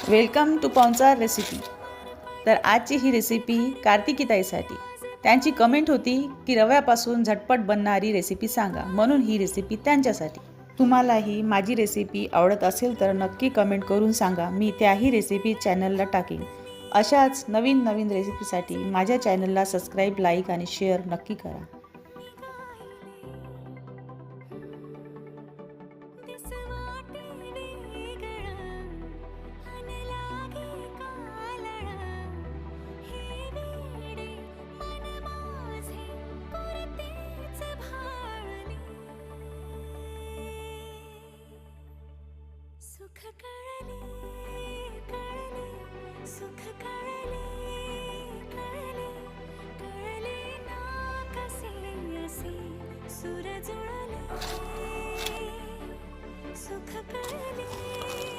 Welcome to पाहुणचार recipe. तर आजची ही रेसिपी कार्तिकीताईसाठी। त्यांची कमेंट होती की रव्यापासून झटपट बनणारी रेसिपी सांगा, म्हणून ही रेसिपी त्यांच्यासाठी। तुम्हालाही माझी रेसिपी आवडत असेल तर नक्की कमेंट करून सांगा, मी त्याही रेसिपी चॅनलला टाकेन। अशाच नवीन नवीन रेसिपीसाठी माझ्या चॅनलला सबस्क्राईब, लाईक आणि शेअर नक्की करा। सुख कळले कळले सुख कळले कळले कळले ना कसे असे सूर जुळले सुख कळले